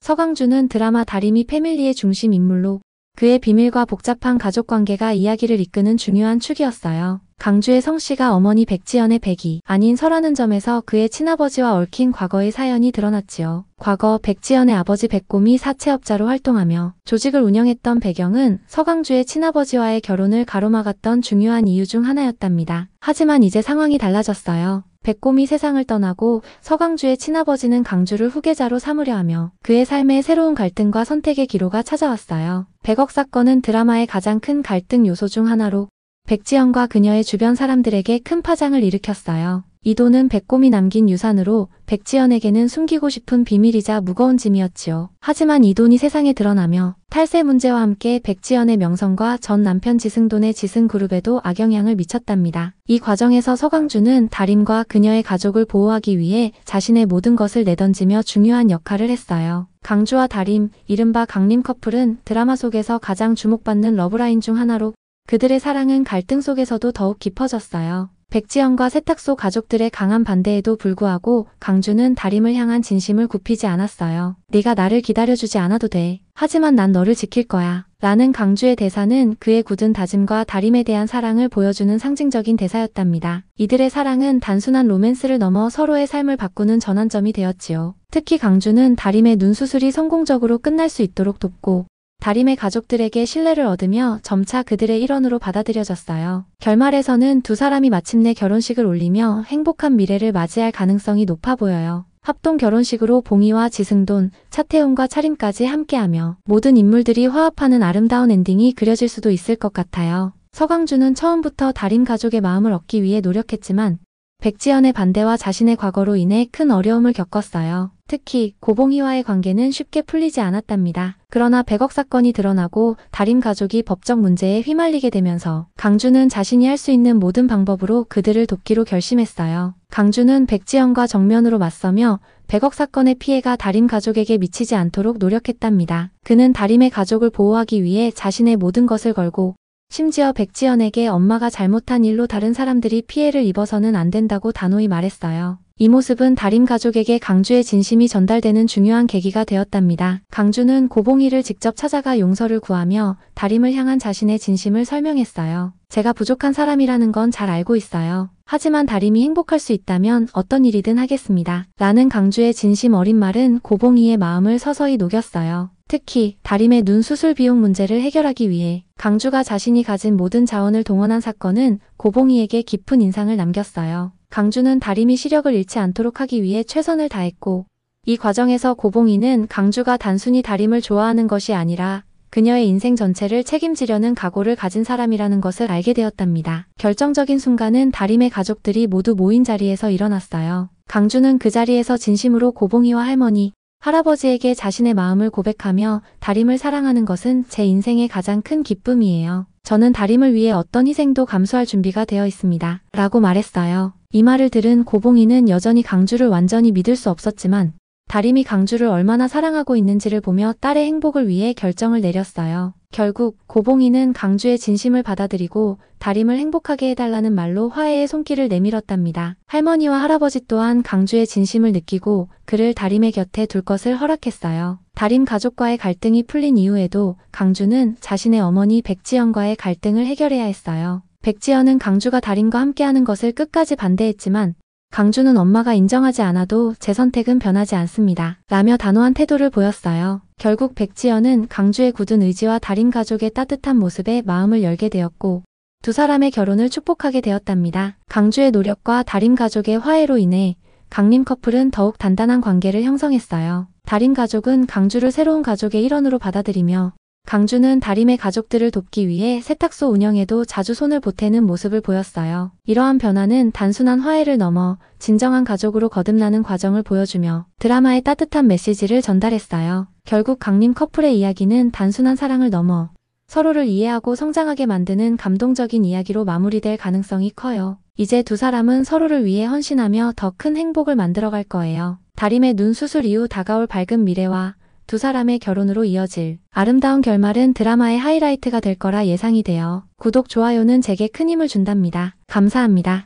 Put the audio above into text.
서강준은 드라마 다림이 패밀리의 중심 인물로 그의 비밀과 복잡한 가족관계가 이야기를 이끄는 중요한 축이었어요. 강주의 성씨가 어머니 백지연의 백이 아닌 설하는 점에서 그의 친아버지와 얽힌 과거의 사연이 드러났지요. 과거 백지연의 아버지 백곰이 사채업자로 활동하며 조직을 운영했던 배경은 서강주의 친아버지와의 결혼을 가로막았던 중요한 이유 중 하나였답니다. 하지만 이제 상황이 달라졌어요. 백곰이 세상을 떠나고 서강주의 친아버지는 강주를 후계자로 삼으려 하며 그의 삶에 새로운 갈등과 선택의 기로가 찾아왔어요. 100억 사건은 드라마의 가장 큰 갈등 요소 중 하나로 백지연과 그녀의 주변 사람들에게 큰 파장을 일으켰어요. 이 돈은 백곰이 남긴 유산으로 백지연에게는 숨기고 싶은 비밀이자 무거운 짐이었지요. 하지만 이 돈이 세상에 드러나며 탈세 문제와 함께 백지연의 명성과 전 남편 지승돈의 지승그룹에도 악영향을 미쳤답니다. 이 과정에서 서강준은 다림과 그녀의 가족을 보호하기 위해 자신의 모든 것을 내던지며 중요한 역할을 했어요. 강주와 다림, 이른바 강림 커플은 드라마 속에서 가장 주목받는 러브라인 중 하나로 그들의 사랑은 갈등 속에서도 더욱 깊어졌어요. 백지연과 세탁소 가족들의 강한 반대에도 불구하고 강주는 다림을 향한 진심을 굽히지 않았어요. 네가 나를 기다려주지 않아도 돼. 하지만 난 너를 지킬 거야. 라는 강주의 대사는 그의 굳은 다짐과 다림에 대한 사랑을 보여주는 상징적인 대사였답니다. 이들의 사랑은 단순한 로맨스를 넘어 서로의 삶을 바꾸는 전환점이 되었지요. 특히 강주는 다림의 눈수술이 성공적으로 끝날 수 있도록 돕고 다림의 가족들에게 신뢰를 얻으며 점차 그들의 일원으로 받아들여졌어요. 결말에서는 두 사람이 마침내 결혼식을 올리며 행복한 미래를 맞이할 가능성이 높아 보여요. 합동 결혼식으로 봉희와 지승돈, 차태훈과 차림까지 함께하며 모든 인물들이 화합하는 아름다운 엔딩이 그려질 수도 있을 것 같아요. 서강준은 처음부터 다림 가족의 마음을 얻기 위해 노력했지만 백지연의 반대와 자신의 과거로 인해 큰 어려움을 겪었어요. 특히 고봉희와의 관계는 쉽게 풀리지 않았답니다. 그러나 100억 사건이 드러나고 다림 가족이 법적 문제에 휘말리게 되면서 강주는 자신이 할 수 있는 모든 방법으로 그들을 돕기로 결심했어요. 강주는 백지연과 정면으로 맞서며 100억 사건의 피해가 다림 가족에게 미치지 않도록 노력했답니다. 그는 다림의 가족을 보호하기 위해 자신의 모든 것을 걸고 심지어 백지연에게 엄마가 잘못한 일로 다른 사람들이 피해를 입어서는 안 된다고 단호히 말했어요. 이 모습은 다림 가족에게 강주의 진심이 전달되는 중요한 계기가 되었답니다. 강주는 고봉희를 직접 찾아가 용서를 구하며 다림을 향한 자신의 진심을 설명했어요. 제가 부족한 사람이라는 건 잘 알고 있어요. 하지만 다림이 행복할 수 있다면 어떤 일이든 하겠습니다. 라는 강주의 진심 어린 말은 고봉희의 마음을 서서히 녹였어요. 특히 다림의 눈 수술 비용 문제를 해결하기 위해 강주가 자신이 가진 모든 자원을 동원한 사건은 고봉희에게 깊은 인상을 남겼어요. 강주는 다림이 시력을 잃지 않도록 하기 위해 최선을 다했고 이 과정에서 고봉희는 강주가 단순히 다림을 좋아하는 것이 아니라 그녀의 인생 전체를 책임지려는 각오를 가진 사람이라는 것을 알게 되었답니다. 결정적인 순간은 다림의 가족들이 모두 모인 자리에서 일어났어요. 강주는 그 자리에서 진심으로 고봉희와 할머니, 할아버지에게 자신의 마음을 고백하며 다림을 사랑하는 것은 제 인생의 가장 큰 기쁨이에요. 저는 다림을 위해 어떤 희생도 감수할 준비가 되어 있습니다. 라고 말했어요. 이 말을 들은 고봉희는 여전히 강주를 완전히 믿을 수 없었지만 다림이 강주를 얼마나 사랑하고 있는지를 보며 딸의 행복을 위해 결정을 내렸어요. 결국 고봉희는 강주의 진심을 받아들이고 다림을 행복하게 해달라는 말로 화해의 손길을 내밀었답니다. 할머니와 할아버지 또한 강주의 진심을 느끼고 그를 다림의 곁에 둘 것을 허락했어요. 다림 가족과의 갈등이 풀린 이후에도 강주는 자신의 어머니 백지연과의 갈등을 해결해야 했어요. 백지연은 강주가 다림과 함께하는 것을 끝까지 반대했지만 강주는 엄마가 인정하지 않아도 제 선택은 변하지 않습니다. 라며 단호한 태도를 보였어요. 결국 백지연은 강주의 굳은 의지와 다림 가족의 따뜻한 모습에 마음을 열게 되었고 두 사람의 결혼을 축복하게 되었답니다. 강주의 노력과 다림 가족의 화해로 인해 강림 커플은 더욱 단단한 관계를 형성했어요. 다림 가족은 강주를 새로운 가족의 일원으로 받아들이며 강주는 다림의 가족들을 돕기 위해 세탁소 운영에도 자주 손을 보태는 모습을 보였어요. 이러한 변화는 단순한 화해를 넘어 진정한 가족으로 거듭나는 과정을 보여주며 드라마의 따뜻한 메시지를 전달했어요. 결국 강림 커플의 이야기는 단순한 사랑을 넘어 서로를 이해하고 성장하게 만드는 감동적인 이야기로 마무리될 가능성이 커요. 이제 두 사람은 서로를 위해 헌신하며 더 큰 행복을 만들어갈 거예요. 다림의 눈 수술 이후 다가올 밝은 미래와 두 사람의 결혼으로 이어질 아름다운 결말은 드라마의 하이라이트가 될 거라 예상이 돼요. 구독, 좋아요는 제게 큰 힘을 준답니다. 감사합니다.